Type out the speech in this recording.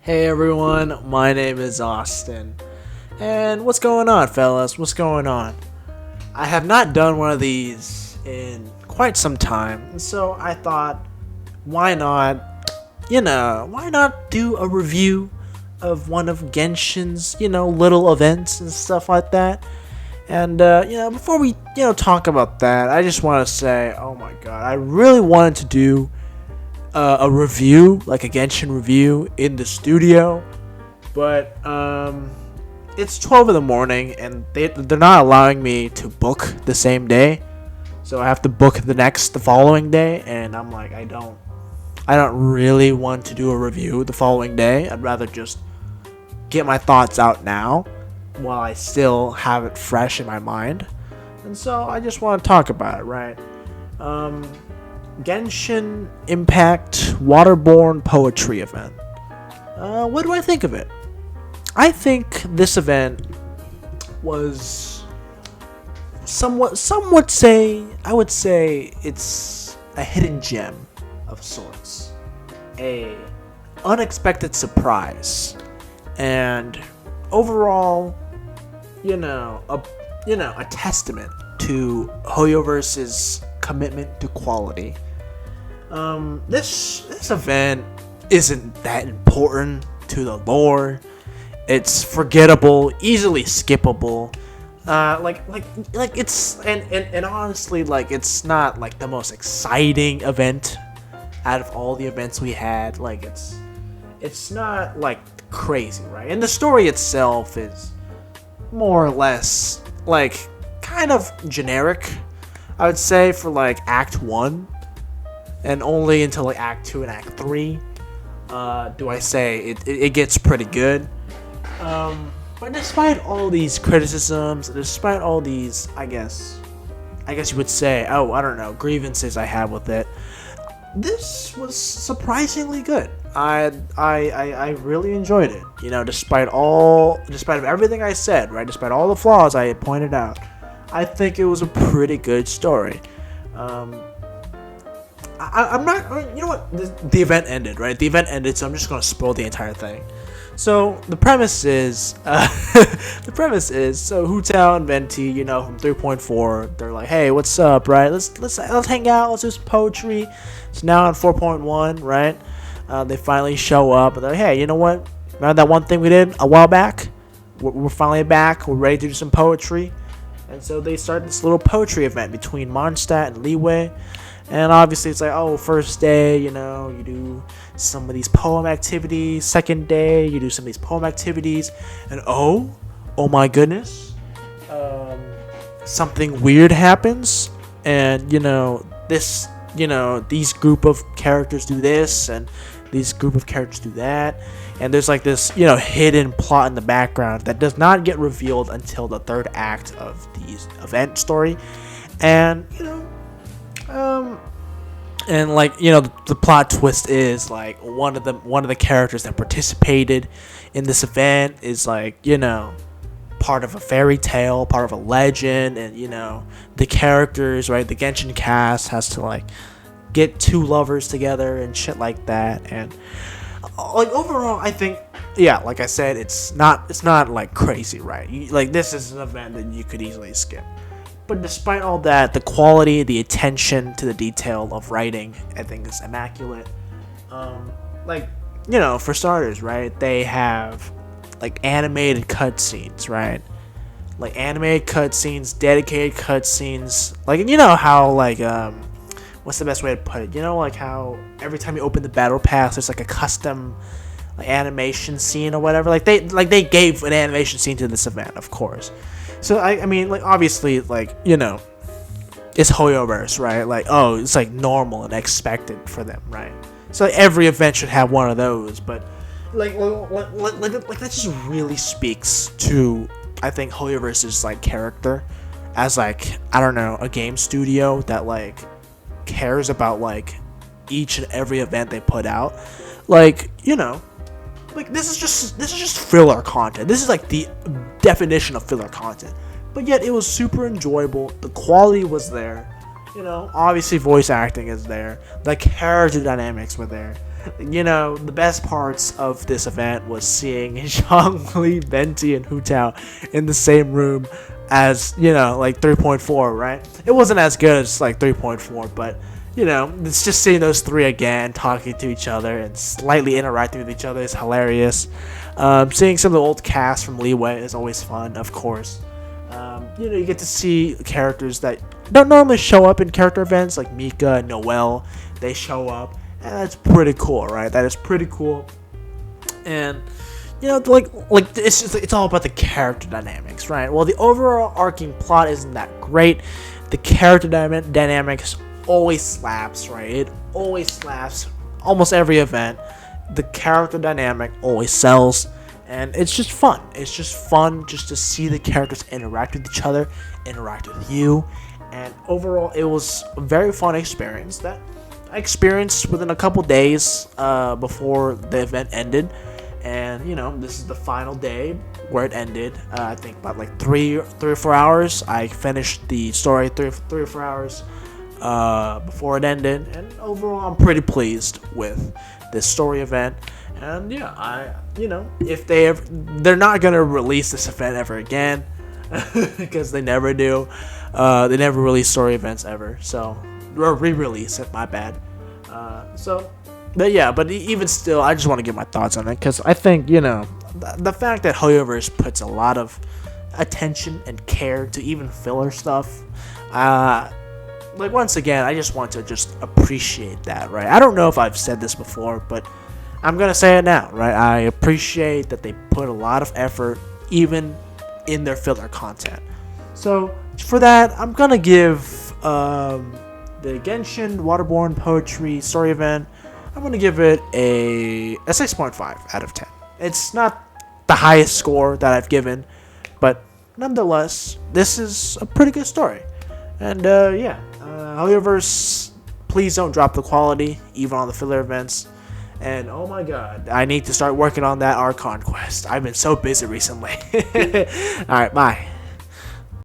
Hey everyone, my name is Austin. And what's going on, fellas? What's going on? I have not done one of these in quite some time, and so I thought, why not, why not do a review of one of Genshin's, little events and stuff like that? And, before we, talk about that, I just want to say, oh my god, I really wanted to do a review, like a Genshin review in the studio, but it's 12 in the morning and they're not allowing me to book the same day, so I have to book the following day, and I'm like, I don't really want to do a review the following day. I'd rather just get my thoughts out now while I still have it fresh in my mind, and so I just want to talk about it, right? Genshin Impact Waterborne Poetry event. What do I think of it? I think this event was I would say it's a hidden gem of sorts, a unexpected surprise, and overall, a testament to Hoyoverse's commitment to quality. This event isn't that important to the lore. It's forgettable, easily skippable. It's and honestly, like, it's not like the most exciting event out of all the events we had. Like, it's not like crazy, right? And the story itself is more or less like kind of generic, I would say, for like Act 1, and only until like Act 2 and Act 3 do I say it gets pretty good. But despite all these criticisms, despite all these, I guess you would say, I don't know, grievances I have with it, this was surprisingly good. I really enjoyed it. Despite of everything I said, right? Despite all the flaws I had pointed out, I think it was a pretty good story. I'm not. You know what? The event ended, right? The event ended, so I'm just gonna spoil the entire thing. So the premise is, so Hu Tao and Venti, from 3.4, they're like, hey, what's up, right? Let's hang out. Let's do some poetry. It's now on 4.1, right? They finally show up, and they're like, hey, you know what? Remember that one thing we did a while back? We're finally back. We're ready to do some poetry. And so they start this little poetry event between Mondstadt and Liyue. And obviously it's like, first day, you do some of these poem activities. Second day, you do some of these poem activities. And oh my goodness, something weird happens. And, these group of characters do this, and these group of characters do that. And there's like this, hidden plot in the background that does not get revealed until the third act of the event story. And, the plot twist is like one of the characters that participated in this event is like, part of a fairy tale, part of a legend, and the characters, right, the Genshin cast has to like get two lovers together and shit like that. And like overall, I think, yeah, like I said, it's not like crazy, right? This is an event that you could easily skip. But despite all that, the quality, the attention to the detail of writing, I think is immaculate. For starters, right, they have like animated cutscenes, right? Like animated cutscenes, dedicated cutscenes. Like, how like what's the best way to put it? Like how every time you open the battle pass, there's like a custom like animation scene or whatever. Like they gave an animation scene to this event, of course. So I mean, like, obviously, like, it's Hoyoverse, right? Like, it's like normal and expected for them, right? So like, every event should have one of those, but like that just really speaks to, I think, Hoyoverse's like character as like, I don't know, a game studio that like cares about like each and every event they put out. Like, like this is just filler content. This is like the definition of filler content. But yet it was super enjoyable. The quality was there. Obviously voice acting is there. The character dynamics were there. The best parts of this event was seeing Zhongli, Venti, and Hu Tao in the same room as, like 3.4, right? It wasn't as good as like 3.4, but it's just seeing those three again talking to each other and slightly interacting with each other is hilarious. Seeing some of the old cast from Leeway is always fun, of course. You get to see characters that don't normally show up in character events, like Mika and Noelle. They show up, and that's pretty cool, right? That is pretty cool. And like it's all about the character dynamics, right? Well, the overall arcing plot isn't that great. The character dynamics always slaps, right? It always slaps. Almost every event, the character dynamic always sells. And it's just fun. It's just fun just to see the characters interact with each other, interact with you. And overall, it was a very fun experience that I experienced within a couple days before the event ended. And, this is the final day where it ended. I think about like 3 or 4 hours. I finished the story 3 or 4 hours before it ended. And overall, I'm pretty pleased with this story event. And yeah, if they're not gonna release this event ever again, because they never do. They never release story events ever, or re-release it. My bad. But even still, I just want to give my thoughts on it because I think the fact that Hoyoverse puts a lot of attention and care to even filler stuff. Like once again, I just want to appreciate that, right? I don't know if I've said this before, but I'm gonna say it now, right? I appreciate that they put a lot of effort even in their filler content. So for that, I'm gonna give the Genshin Waterborne Poetry Story Event, I'm gonna give it a 6.5 out of 10. It's not the highest score that I've given, but nonetheless, this is a pretty good story. And Hoyoverse, please don't drop the quality even on the filler events. And oh my god, I need to start working on that Archon quest. I've been so busy recently. Alright, bye.